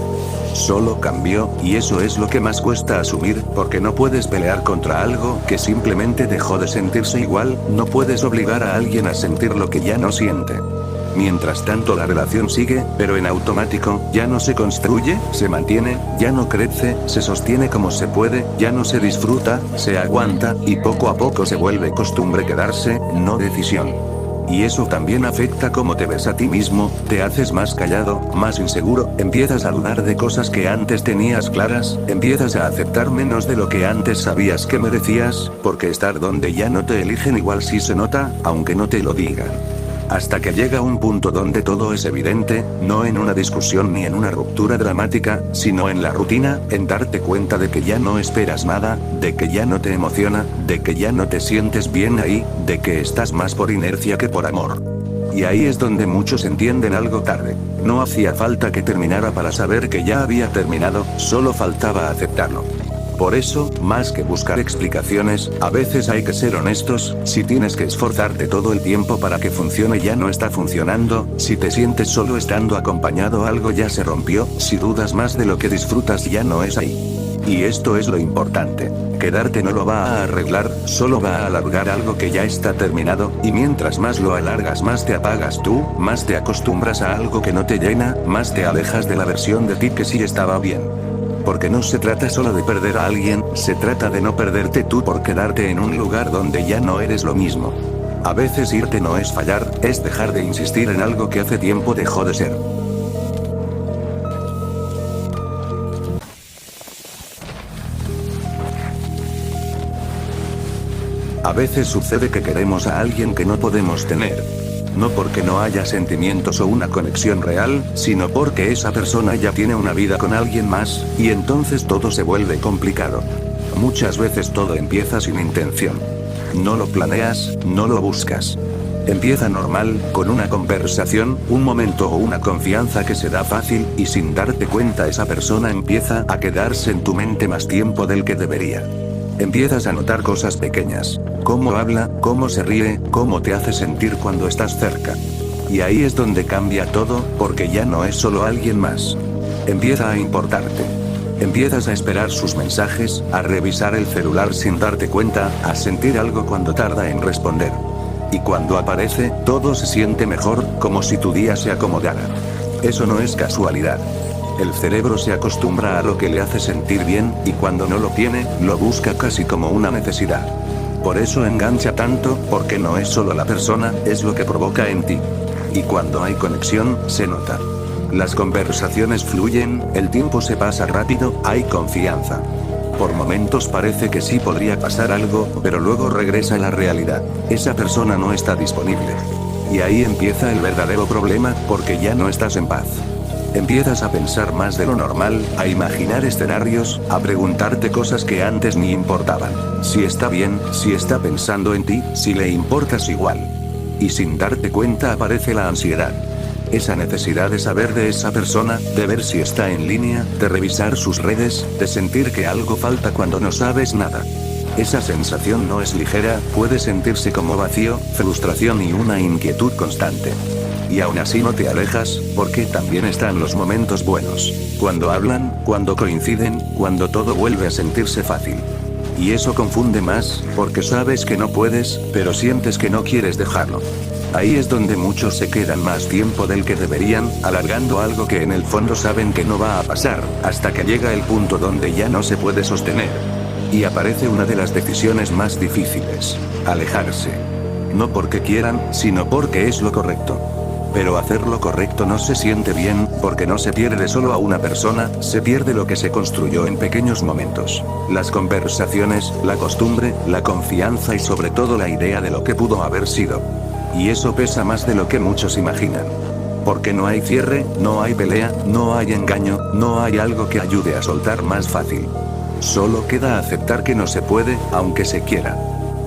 Solo cambió, y eso es lo que más cuesta asumir, porque no puedes pelear contra algo que simplemente dejó de sentirse igual, no puedes obligar a alguien a sentir lo que ya no siente. Mientras tanto la relación sigue, pero en automático, ya no se construye, se mantiene, ya no crece, se sostiene como se puede, ya no se disfruta, se aguanta, y poco a poco se vuelve costumbre quedarse, no decisión. Y eso también afecta cómo te ves a ti mismo, te haces más callado, más inseguro, empiezas a dudar de cosas que antes tenías claras, empiezas a aceptar menos de lo que antes sabías que merecías, porque estar donde ya no te eligen igual sí se nota, aunque no te lo digan. Hasta que llega un punto donde todo es evidente, no en una discusión ni en una ruptura dramática, sino en la rutina, en darte cuenta de que ya no esperas nada, de que ya no te emociona, de que ya no te sientes bien ahí, de que estás más por inercia que por amor. Y ahí es donde muchos entienden algo tarde. No hacía falta que terminara para saber que ya había terminado, solo faltaba aceptarlo. Por eso, más que buscar explicaciones, a veces hay que ser honestos, si tienes que esforzarte todo el tiempo para que funcione ya no está funcionando, si te sientes solo estando acompañado algo ya se rompió, si dudas más de lo que disfrutas ya no es ahí. Y esto es lo importante. Quedarte no lo va a arreglar, solo va a alargar algo que ya está terminado, y mientras más lo alargas más te apagas tú, más te acostumbras a algo que no te llena, más te alejas de la versión de ti que sí estaba bien. Porque no se trata solo de perder a alguien, se trata de no perderte tú por quedarte en un lugar donde ya no eres lo mismo. A veces irte no es fallar, es dejar de insistir en algo que hace tiempo dejó de ser. A veces sucede que queremos a alguien que no podemos tener. No porque no haya sentimientos o una conexión real, sino porque esa persona ya tiene una vida con alguien más, y entonces todo se vuelve complicado. Muchas veces todo empieza sin intención. No lo planeas, no lo buscas. Empieza normal, con una conversación, un momento o una confianza que se da fácil, y sin darte cuenta esa persona empieza a quedarse en tu mente más tiempo del que debería. Empiezas a notar cosas pequeñas. Cómo habla, cómo se ríe, cómo te hace sentir cuando estás cerca. Y ahí es donde cambia todo, porque ya no es solo alguien más. Empieza a importarte. Empiezas a esperar sus mensajes, a revisar el celular sin darte cuenta, a sentir algo cuando tarda en responder. Y cuando aparece, todo se siente mejor, como si tu día se acomodara. Eso no es casualidad. El cerebro se acostumbra a lo que le hace sentir bien, y cuando no lo tiene, lo busca casi como una necesidad. Por eso engancha tanto, porque no es solo la persona, es lo que provoca en ti. Y cuando hay conexión, se nota. Las conversaciones fluyen, el tiempo se pasa rápido, hay confianza. Por momentos parece que sí podría pasar algo, pero luego regresa la realidad. Esa persona no está disponible. Y ahí empieza el verdadero problema, porque ya no estás en paz. Empiezas a pensar más de lo normal, a imaginar escenarios, a preguntarte cosas que antes ni importaban. Si está bien, si está pensando en ti, si le importas igual. Y sin darte cuenta aparece la ansiedad. Esa necesidad de saber de esa persona, de ver si está en línea, de revisar sus redes, de sentir que algo falta cuando no sabes nada. Esa sensación no es ligera, puede sentirse como vacío, frustración y una inquietud constante. Y aún así no te alejas, porque también están los momentos buenos. Cuando hablan, cuando coinciden, cuando todo vuelve a sentirse fácil. Y eso confunde más, porque sabes que no puedes, pero sientes que no quieres dejarlo. Ahí es donde muchos se quedan más tiempo del que deberían, alargando algo que en el fondo saben que no va a pasar, hasta que llega el punto donde ya no se puede sostener. Y aparece una de las decisiones más difíciles: alejarse. No porque quieran, sino porque es lo correcto. Pero hacer lo correcto no se siente bien, porque no se pierde solo a una persona, se pierde lo que se construyó en pequeños momentos. Las conversaciones, la costumbre, la confianza y sobre todo la idea de lo que pudo haber sido. Y eso pesa más de lo que muchos imaginan. Porque no hay cierre, no hay pelea, no hay engaño, no hay algo que ayude a soltar más fácil. Solo queda aceptar que no se puede, aunque se quiera.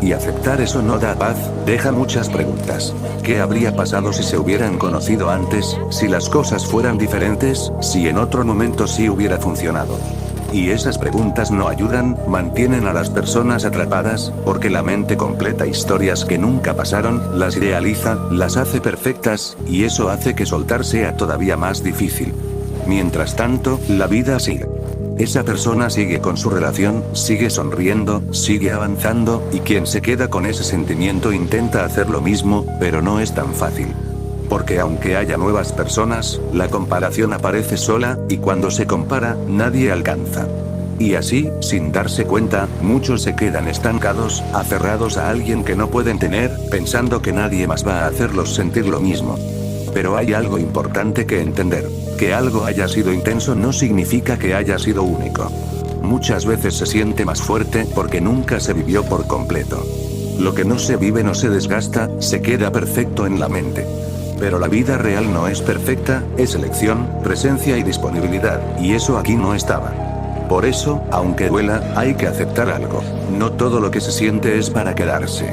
Y aceptar eso no da paz, deja muchas preguntas. ¿Qué habría pasado si se hubieran conocido antes, si las cosas fueran diferentes, si en otro momento sí hubiera funcionado? Y esas preguntas no ayudan, mantienen a las personas atrapadas, porque la mente completa historias que nunca pasaron, las idealiza, las hace perfectas, y eso hace que soltar sea todavía más difícil. Mientras tanto, la vida sigue. Esa persona sigue con su relación, sigue sonriendo, sigue avanzando, y quien se queda con ese sentimiento intenta hacer lo mismo, pero no es tan fácil. Porque aunque haya nuevas personas, la comparación aparece sola, y cuando se compara, nadie alcanza. Y así, sin darse cuenta, muchos se quedan estancados, aferrados a alguien que no pueden tener, pensando que nadie más va a hacerlos sentir lo mismo. Pero hay algo importante que entender. Que algo haya sido intenso no significa que haya sido único. Muchas veces se siente más fuerte porque nunca se vivió por completo. Lo que no se vive no se desgasta, se queda perfecto en la mente. Pero la vida real no es perfecta, es elección, presencia y disponibilidad, y eso aquí no estaba. Por eso, aunque duela, hay que aceptar algo. No todo lo que se siente es para quedarse.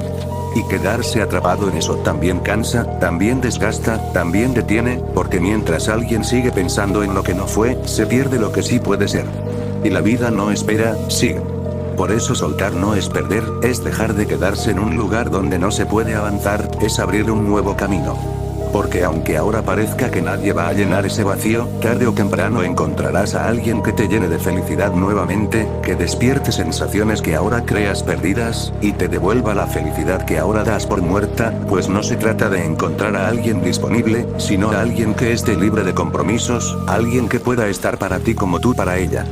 Y quedarse atrapado en eso también cansa, también desgasta, también detiene, porque mientras alguien sigue pensando en lo que no fue, se pierde lo que sí puede ser. Y la vida no espera, sigue. Por eso soltar no es perder, es dejar de quedarse en un lugar donde no se puede avanzar, es abrir un nuevo camino. Porque aunque ahora parezca que nadie va a llenar ese vacío, tarde o temprano encontrarás a alguien que te llene de felicidad nuevamente, que despierte sensaciones que ahora creas perdidas, y te devuelva la felicidad que ahora das por muerta, pues no se trata de encontrar a alguien disponible, sino a alguien que esté libre de compromisos, alguien que pueda estar para ti como tú para ella.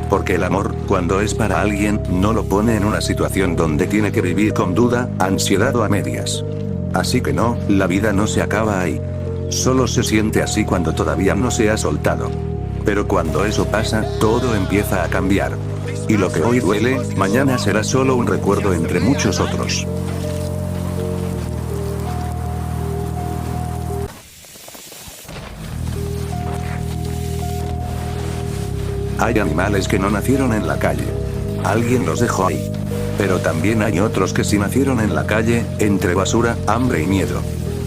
Porque el amor, cuando es para alguien, no lo pone en una situación donde tiene que vivir con duda, ansiedad o a medias. Así que no, la vida no se acaba ahí. Solo se siente así cuando todavía no se ha soltado. Pero cuando eso pasa, todo empieza a cambiar. Y lo que hoy duele, mañana será solo un recuerdo entre muchos otros. Hay animales que no nacieron en la calle. Alguien los dejó ahí. Pero también hay otros que sí nacieron en la calle, entre basura, hambre y miedo.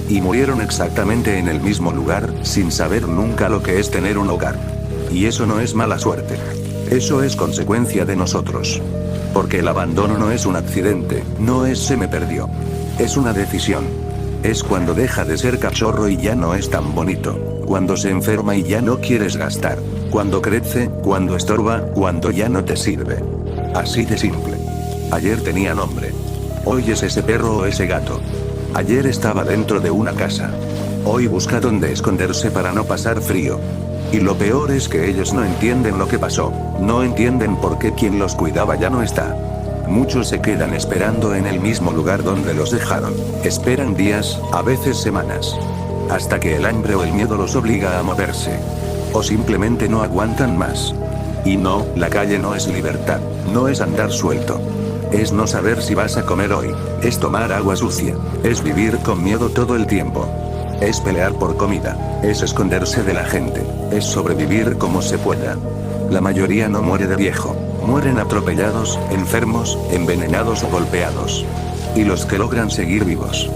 Y murieron exactamente en el mismo lugar, sin saber nunca lo que es tener un hogar. Y eso no es mala suerte. Eso es consecuencia de nosotros. Porque el abandono no es un accidente, no es se me perdió. Es una decisión. Es cuando deja de ser cachorro y ya no es tan bonito. Cuando se enferma y ya no quieres gastar. Cuando crece, cuando estorba, cuando ya no te sirve. Así de simple. Ayer tenía nombre. Hoy es ese perro o ese gato. Ayer estaba dentro de una casa. Hoy busca dónde esconderse para no pasar frío. Y lo peor es que ellos no entienden lo que pasó. No entienden por qué quien los cuidaba ya no está. Muchos se quedan esperando en el mismo lugar donde los dejaron. Esperan días, a veces semanas. Hasta que el hambre o el miedo los obliga a moverse. O simplemente no aguantan más. Y no, la calle no es libertad. No es andar suelto. Es no saber si vas a comer hoy. Es tomar agua sucia. Es vivir con miedo todo el tiempo. Es pelear por comida. Es esconderse de la gente. Es sobrevivir como se pueda. La mayoría no muere de viejo. Mueren atropellados, enfermos, envenenados o golpeados. Y los que logran seguir vivos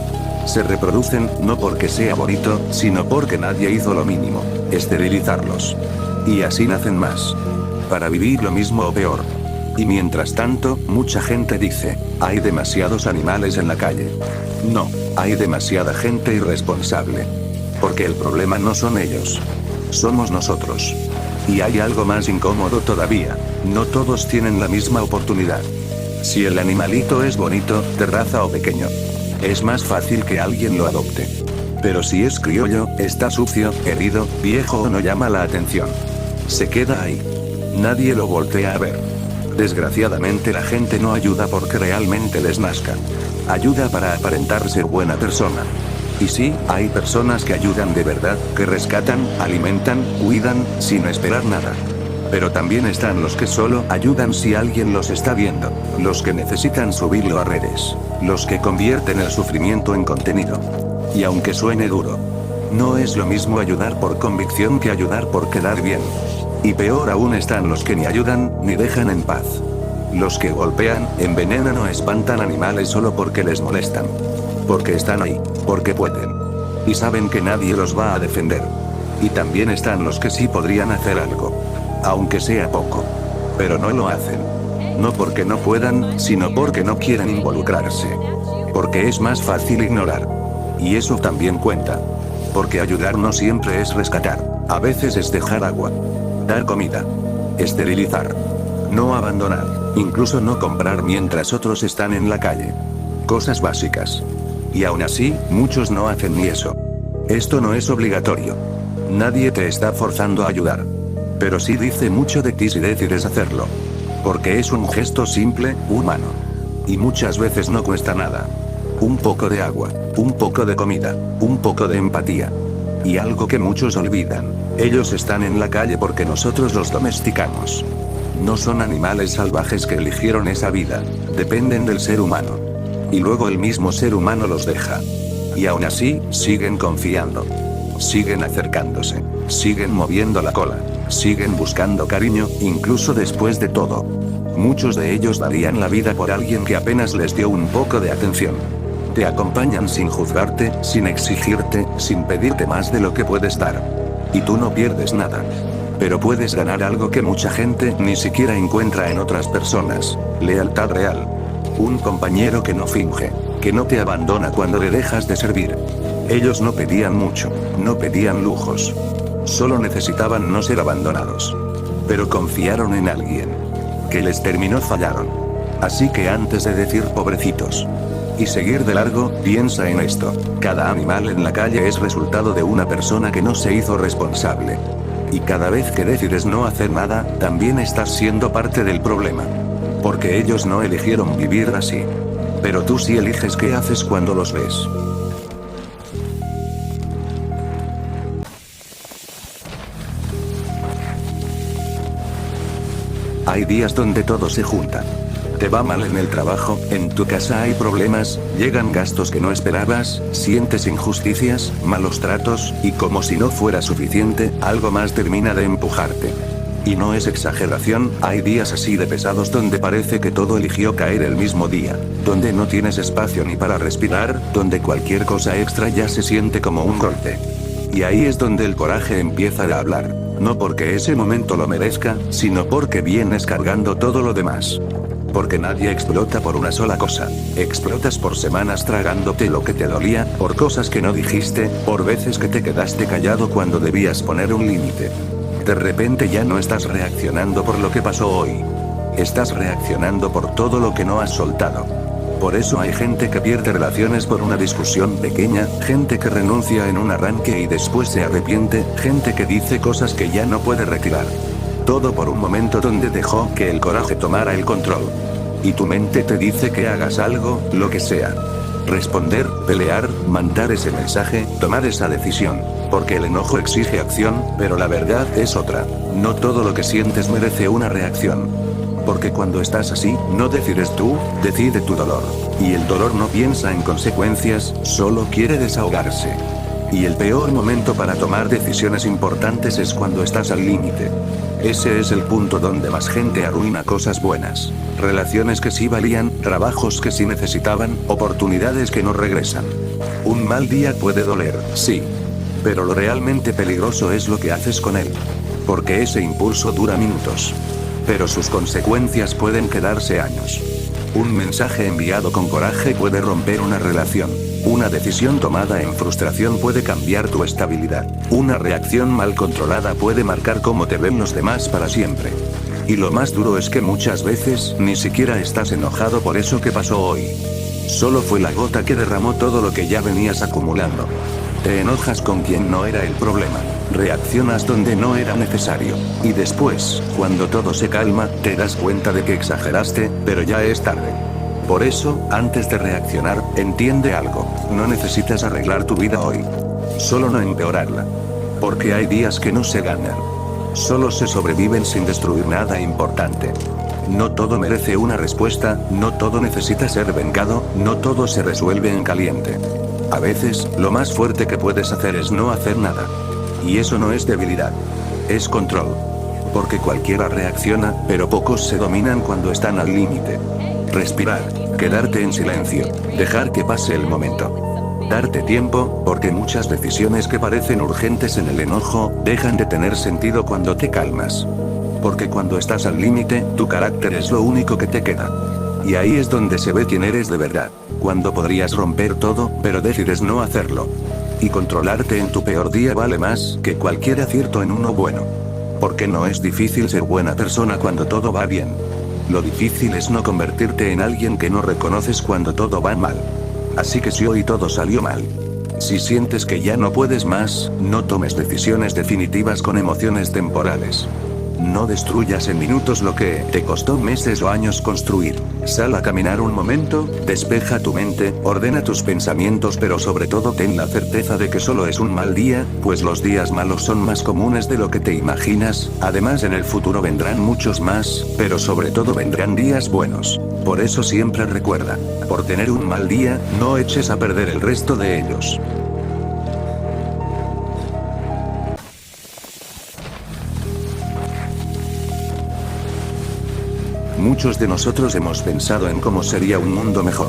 se reproducen, no porque sea bonito, sino porque nadie hizo lo mínimo: esterilizarlos. Y así nacen más. Para vivir lo mismo o peor. Y mientras tanto, mucha gente dice, hay demasiados animales en la calle. No, hay demasiada gente irresponsable. Porque el problema no son ellos. Somos nosotros. Y hay algo más incómodo todavía: no todos tienen la misma oportunidad. Si el animalito es bonito, de raza o pequeño, es más fácil que alguien lo adopte. Pero si es criollo, está sucio, herido, viejo o no llama la atención, se queda ahí. Nadie lo voltea a ver. Desgraciadamente la gente no ayuda porque realmente les nazca. Ayuda para aparentar ser buena persona. Y sí, hay personas que ayudan de verdad, que rescatan, alimentan, cuidan, sin esperar nada. Pero también están los que solo ayudan si alguien los está viendo. Los que necesitan subirlo a redes. Los que convierten el sufrimiento en contenido. Y aunque suene duro, no es lo mismo ayudar por convicción que ayudar por quedar bien. Y peor aún están los que ni ayudan, ni dejan en paz. Los que golpean, envenenan o espantan animales solo porque les molestan. Porque están ahí, porque pueden. Y saben que nadie los va a defender. Y también están los que sí podrían hacer algo. Aunque sea poco. Pero no lo hacen. No porque no puedan, sino porque no quieren involucrarse. Porque es más fácil ignorar. Y eso también cuenta. Porque ayudar no siempre es rescatar. A veces es dejar agua. Dar comida. Esterilizar. No abandonar. Incluso no comprar mientras otros están en la calle. Cosas básicas. Y aún así, muchos no hacen ni eso. Esto no es obligatorio. Nadie te está forzando a ayudar. Pero sí dice mucho de ti si decides hacerlo. Porque es un gesto simple, humano. Y muchas veces no cuesta nada. Un poco de agua, un poco de comida, un poco de empatía. Y algo que muchos olvidan: ellos están en la calle porque nosotros los domesticamos. No son animales salvajes que eligieron esa vida, dependen del ser humano. Y luego el mismo ser humano los deja. Y aún así, siguen confiando. Siguen acercándose. Siguen moviendo la cola. Siguen buscando cariño, incluso después de todo. Muchos de ellos darían la vida por alguien que apenas les dio un poco de atención. Te acompañan sin juzgarte, sin exigirte, sin pedirte más de lo que puedes dar. Y tú no pierdes nada. Pero puedes ganar algo que mucha gente ni siquiera encuentra en otras personas: lealtad real. Un compañero que no finge, que no te abandona cuando le dejas de servir. Ellos no pedían mucho, no pedían lujos. Solo necesitaban no ser abandonados. Pero confiaron en alguien que les terminó fallaron. Así que antes de decir pobrecitos y seguir de largo, piensa en esto: cada animal en la calle es resultado de una persona que no se hizo responsable. Y cada vez que decides no hacer nada, también estás siendo parte del problema. Porque ellos no eligieron vivir así. Pero tú sí eliges qué haces cuando los ves. Hay días donde todo se junta. Te va mal en el trabajo, en tu casa hay problemas, llegan gastos que no esperabas, sientes injusticias, malos tratos, y como si no fuera suficiente, algo más termina de empujarte. Y no es exageración, hay días así de pesados donde parece que todo eligió caer el mismo día. Donde no tienes espacio ni para respirar, donde cualquier cosa extra ya se siente como un golpe. Y ahí es donde el coraje empieza a hablar. No porque ese momento lo merezca, sino porque vienes cargando todo lo demás. Porque nadie explota por una sola cosa. Explotas por semanas tragándote lo que te dolía, por cosas que no dijiste, por veces que te quedaste callado cuando debías poner un límite. De repente ya no estás reaccionando por lo que pasó hoy. Estás reaccionando por todo lo que no has soltado. Por eso hay gente que pierde relaciones por una discusión pequeña, gente que renuncia en un arranque y después se arrepiente, gente que dice cosas que ya no puede retirar. Todo por un momento donde dejó que el coraje tomara el control. Y tu mente te dice que hagas algo, lo que sea. Responder, pelear, mandar ese mensaje, tomar esa decisión. Porque el enojo exige acción, pero la verdad es otra. No todo lo que sientes merece una reacción. Porque cuando estás así, no decides tú, decide tu dolor. Y el dolor no piensa en consecuencias, solo quiere desahogarse. Y el peor momento para tomar decisiones importantes es cuando estás al límite. Ese es el punto donde más gente arruina cosas buenas. Relaciones que sí valían, trabajos que sí necesitaban, oportunidades que no regresan. Un mal día puede doler, sí. Pero lo realmente peligroso es lo que haces con él. Porque ese impulso dura minutos. Pero sus consecuencias pueden quedarse años. Un mensaje enviado con coraje puede romper una relación. Una decisión tomada en frustración puede cambiar tu estabilidad. Una reacción mal controlada puede marcar cómo te ven los demás para siempre. Y lo más duro es que muchas veces ni siquiera estás enojado por eso que pasó hoy. Solo fue la gota que derramó todo lo que ya venías acumulando. Te enojas con quien no era el problema. Reaccionas donde no era necesario. Y después, cuando todo se calma, te das cuenta de que exageraste, pero ya es tarde. Por eso, antes de reaccionar, entiende algo. No necesitas arreglar tu vida hoy. Solo no empeorarla. Porque hay días que no se ganan. Solo se sobreviven sin destruir nada importante. No todo merece una respuesta, no todo necesita ser vengado, no todo se resuelve en caliente. A veces, lo más fuerte que puedes hacer es no hacer nada. Y eso no es debilidad. Es control. Porque cualquiera reacciona, pero pocos se dominan cuando están al límite. Respirar, quedarte en silencio, dejar que pase el momento. Darte tiempo, porque muchas decisiones que parecen urgentes en el enojo, dejan de tener sentido cuando te calmas. Porque cuando estás al límite, tu carácter es lo único que te queda. Y ahí es donde se ve quién eres de verdad. Cuando podrías romper todo, pero decides no hacerlo. Y controlarte en tu peor día vale más que cualquier acierto en uno bueno. Porque no es difícil ser buena persona cuando todo va bien. Lo difícil es no convertirte en alguien que no reconoces cuando todo va mal. Así que si hoy todo salió mal, si sientes que ya no puedes más, no tomes decisiones definitivas con emociones temporales. No destruyas en minutos lo que te costó meses o años construir. Sal a caminar un momento, despeja tu mente, ordena tus pensamientos, pero sobre todo ten la certeza de que solo es un mal día, pues los días malos son más comunes de lo que te imaginas. Además, en el futuro vendrán muchos más, pero sobre todo vendrán días buenos. Por eso siempre recuerda, por tener un mal día, no eches a perder el resto de ellos. Muchos de nosotros hemos pensado en cómo sería un mundo mejor.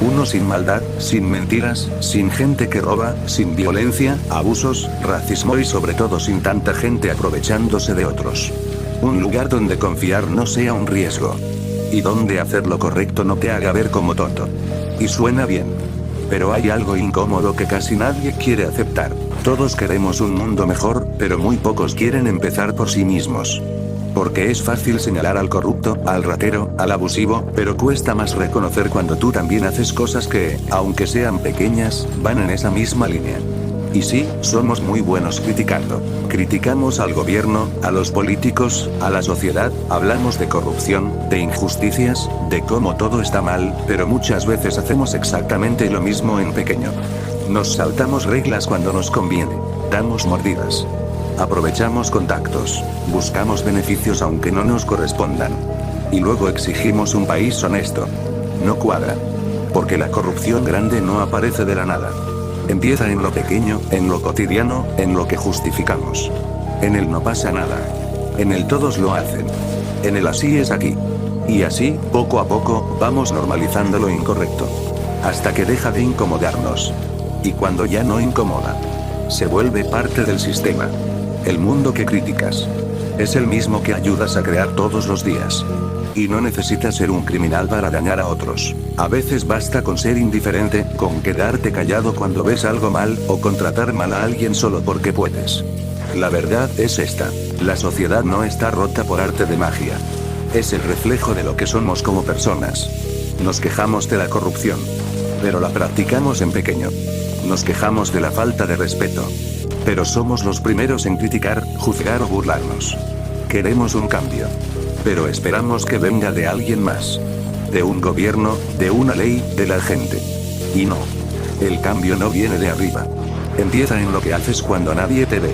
Uno sin maldad, sin mentiras, sin gente que roba, sin violencia, abusos, racismo y sobre todo sin tanta gente aprovechándose de otros. Un lugar donde confiar no sea un riesgo. Y donde hacer lo correcto no te haga ver como tonto. Y suena bien. Pero hay algo incómodo que casi nadie quiere aceptar. Todos queremos un mundo mejor, pero muy pocos quieren empezar por sí mismos. Porque es fácil señalar al corrupto, al ratero, al abusivo, pero cuesta más reconocer cuando tú también haces cosas que, aunque sean pequeñas, van en esa misma línea. Y sí, somos muy buenos criticando. Criticamos al gobierno, a los políticos, a la sociedad, hablamos de corrupción, de injusticias, de cómo todo está mal, pero muchas veces hacemos exactamente lo mismo en pequeño. Nos saltamos reglas cuando nos conviene. Damos mordidas. Aprovechamos contactos, buscamos beneficios aunque no nos correspondan. Y luego exigimos un país honesto. No cuadra. Porque la corrupción grande no aparece de la nada. Empieza en lo pequeño, en lo cotidiano, en lo que justificamos. En el no pasa nada. En el todos lo hacen. En el así es aquí. Y así, poco a poco, vamos normalizando lo incorrecto. Hasta que deja de incomodarnos. Y cuando ya no incomoda, se vuelve parte del sistema. El mundo que criticas es el mismo que ayudas a crear todos los días. Y no necesitas ser un criminal para dañar a otros. A veces basta con ser indiferente, con quedarte callado cuando ves algo mal, o con tratar mal a alguien solo porque puedes. La verdad es esta: la sociedad no está rota por arte de magia. Es el reflejo de lo que somos como personas. Nos quejamos de la corrupción, pero la practicamos en pequeño. Nos quejamos de la falta de respeto, pero somos los primeros en criticar, juzgar o burlarnos. Queremos un cambio, pero esperamos que venga de alguien más. De un gobierno, de una ley, de la gente. Y no. El cambio no viene de arriba. Empieza en lo que haces cuando nadie te ve.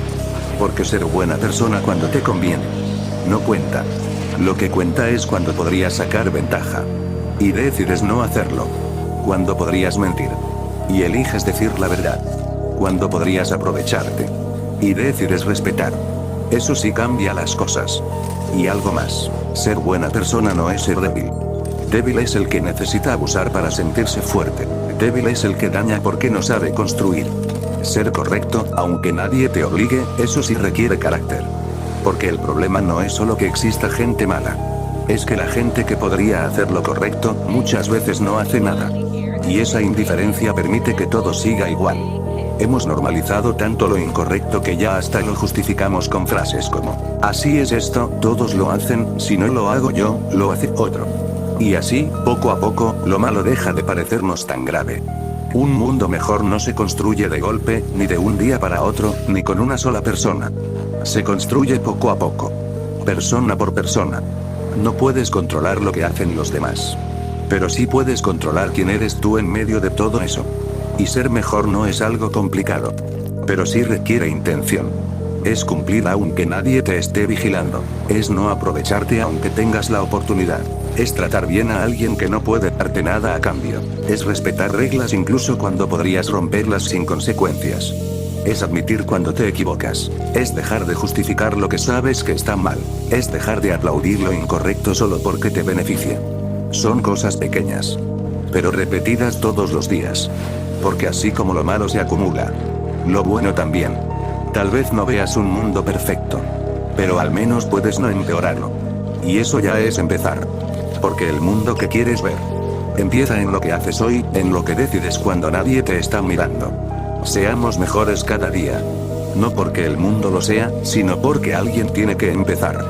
Porque ser buena persona cuando te conviene no cuenta. Lo que cuenta es cuando podrías sacar ventaja. Y decides no hacerlo. Cuando podrías mentir. Y eliges decir la verdad. Cuando podrías aprovecharte. Y decides respetar. Eso sí cambia las cosas. Y algo más: ser buena persona no es ser débil. Débil es el que necesita abusar para sentirse fuerte. Débil es el que daña porque no sabe construir. Ser correcto, aunque nadie te obligue, eso sí requiere carácter. Porque el problema no es solo que exista gente mala. Es que la gente que podría hacer lo correcto, muchas veces no hace nada. Y esa indiferencia permite que todo siga igual. Hemos normalizado tanto lo incorrecto que ya hasta lo justificamos con frases como: así es esto, todos lo hacen, si no lo hago yo, lo hace otro. Y así, poco a poco, lo malo deja de parecernos tan grave. Un mundo mejor no se construye de golpe, ni de un día para otro, ni con una sola persona. Se construye poco a poco. Persona por persona. No puedes controlar lo que hacen los demás. Pero sí puedes controlar quién eres tú en medio de todo eso. Y ser mejor no es algo complicado. Pero sí requiere intención. Es cumplir aunque nadie te esté vigilando. Es no aprovecharte aunque tengas la oportunidad. Es tratar bien a alguien que no puede darte nada a cambio. Es respetar reglas incluso cuando podrías romperlas sin consecuencias. Es admitir cuando te equivocas. Es dejar de justificar lo que sabes que está mal. Es dejar de aplaudir lo incorrecto solo porque te beneficia. Son cosas pequeñas, pero repetidas todos los días. Porque así como lo malo se acumula, lo bueno también. Tal vez no veas un mundo perfecto, pero al menos puedes no empeorarlo. Y eso ya es empezar. Porque el mundo que quieres ver empieza en lo que haces hoy, en lo que decides cuando nadie te está mirando. Seamos mejores cada día. No porque el mundo lo sea, sino porque alguien tiene que empezar.